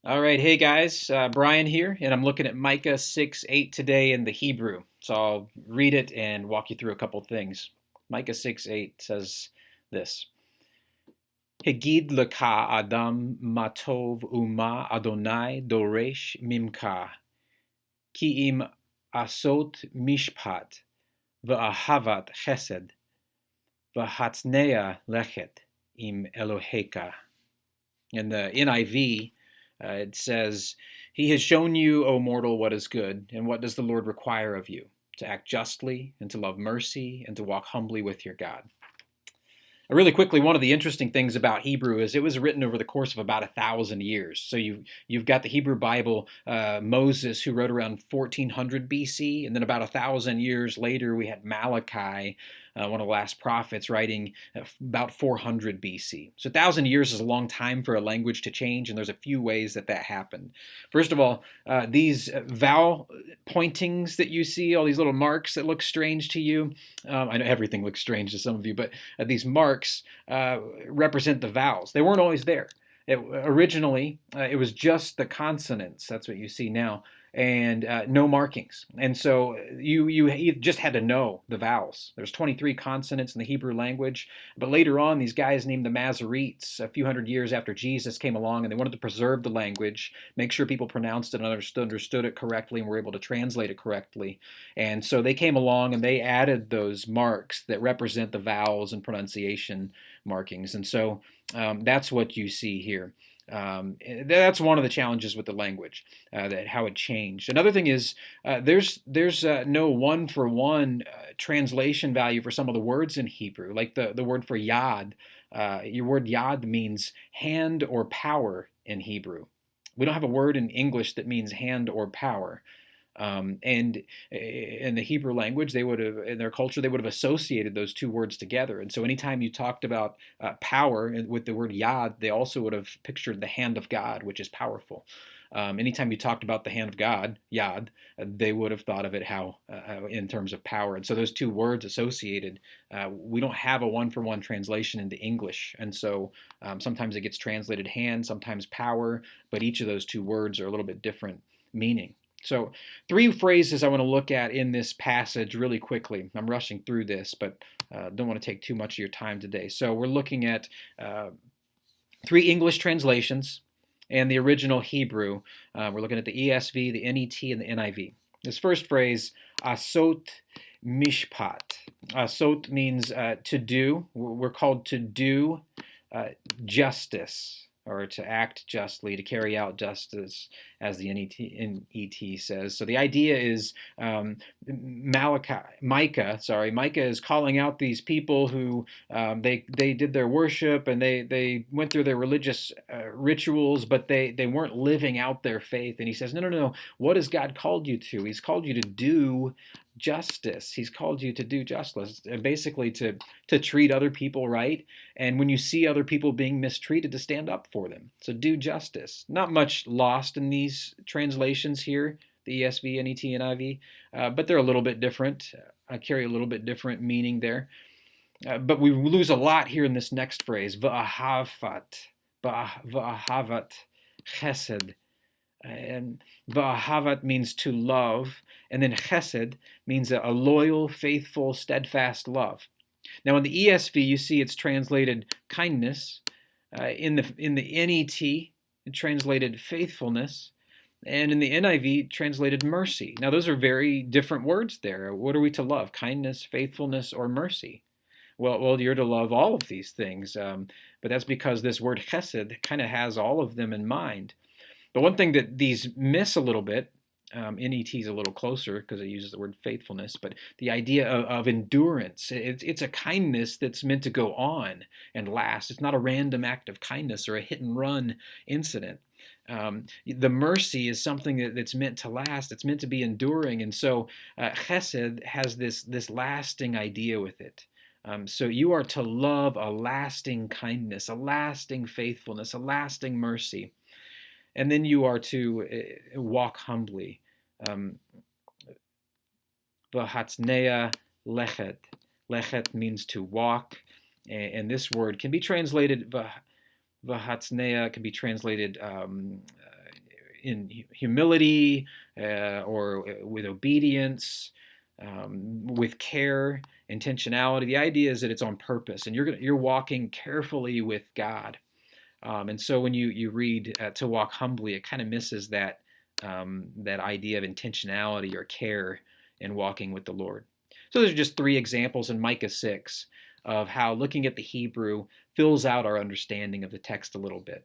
All right, hey guys, Brian here, and I'm looking at Micah 6:8 today in the Hebrew. So I'll read it and walk you through a couple things. Micah 6:8 says this: Hegid leka Adam matov uma Adonai doresh mimka, ki im asot mishpat v'ahavat chesed v'hatznea lechet im Eloheka. In the NIV, it says, He has shown you, O mortal, what is good, and what does the Lord require of you? To act justly, and to love mercy, and to walk humbly with your God. Really quickly, one of the interesting things about Hebrew is it was written over the course of about 1,000 years. So you've got the Hebrew Bible, Moses, who wrote around 1400 BC, and then about 1,000 years later we had Malachi, one of the last prophets, writing about 400 BC. So 1,000 years is a long time for a language to change, and there's a few ways that happened. First of all, these vowel pointings that you see, all these little marks that look strange to you. I know everything looks strange to some of you, but these marks represent the vowels. They weren't always there. Originally, it was just the consonants. That's what you see now, and no markings. And so you just had to know the vowels. There's 23 consonants in the Hebrew language, but later on, these guys named the Masoretes, a few hundred years after Jesus came along, and they wanted to preserve the language, make sure people pronounced it and understood it correctly, and were able to translate it correctly. And so they came along and they added those marks that represent the vowels and pronunciation markings. And so that's what you see here. That's one of the challenges with the language, that how it changed. Another thing is there's no one for one translation value for some of the words in Hebrew, like the word for yad. Your word yad means hand or power in Hebrew. We don't have a word in English that means hand or power. And in the Hebrew language, they would have, in their culture, they would have associated those two words together. And so anytime you talked about power with the word yad, they also would have pictured the hand of God, which is powerful. Anytime you talked about the hand of God, yad, they would have thought of it how in terms of power. And so those two words associated, we don't have a one-for-one translation into English. And so sometimes it gets translated hand, sometimes power, but each of those two words are a little bit different meaning. So, three phrases I want to look at in this passage really quickly. I'm rushing through this, but don't want to take too much of your time today. So, we're looking at three English translations and the original Hebrew. We're looking at the ESV, the NET, and the NIV. This first phrase, asot mishpat. Asot means to do. We're called to do justice, or to act justly, to carry out justice, as the NET says. So the idea is Micah is calling out these people who they did their worship and they went through their religious rituals, but they weren't living out their faith. And he says, no. What has God called you to? He's called you to do justice. He's called you to do justice, basically to treat other people right. And when you see other people being mistreated, to stand up for them. So do justice. Not much lost in these translations here, the ESV, NET, and IV, but they're a little bit different. Carry a little bit different meaning there. But we lose a lot here in this next phrase, va'ahavat, va'ahavat chesed. And va'ahavat means to love, and then chesed means a loyal, faithful, steadfast love. Now in the ESV, you see it's translated kindness. In the NET, it translated faithfulness, and in the NIV, translated mercy. Now those are very different words there. What are we to love? Kindness, faithfulness, or mercy? Well, you're to love all of these things, but that's because this word chesed kind of has all of them in mind. But one thing that these miss a little bit, NET is a little closer because it uses the word faithfulness, but the idea of endurance, it's a kindness that's meant to go on and last. It's not a random act of kindness or a hit and run incident. The mercy is something that's meant to last. It's meant to be enduring, and so chesed has this lasting idea with it. So you are to love a lasting kindness, a lasting faithfulness, a lasting mercy. And then you are to walk humbly. V'hatznea lechet. Lechet means to walk, and this word can be translated, v'hatznea can be translated in humility or with obedience, with care, intentionality. The idea is that it's on purpose, and you're walking carefully with God. And so when you read to walk humbly, it kind of misses that idea of intentionality or care in walking with the Lord. So there's just three examples in Micah 6 of how looking at the Hebrew fills out our understanding of the text a little bit.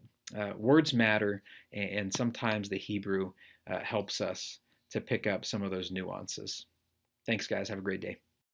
Words matter, and sometimes the Hebrew helps us to pick up some of those nuances. Thanks, guys. Have a great day.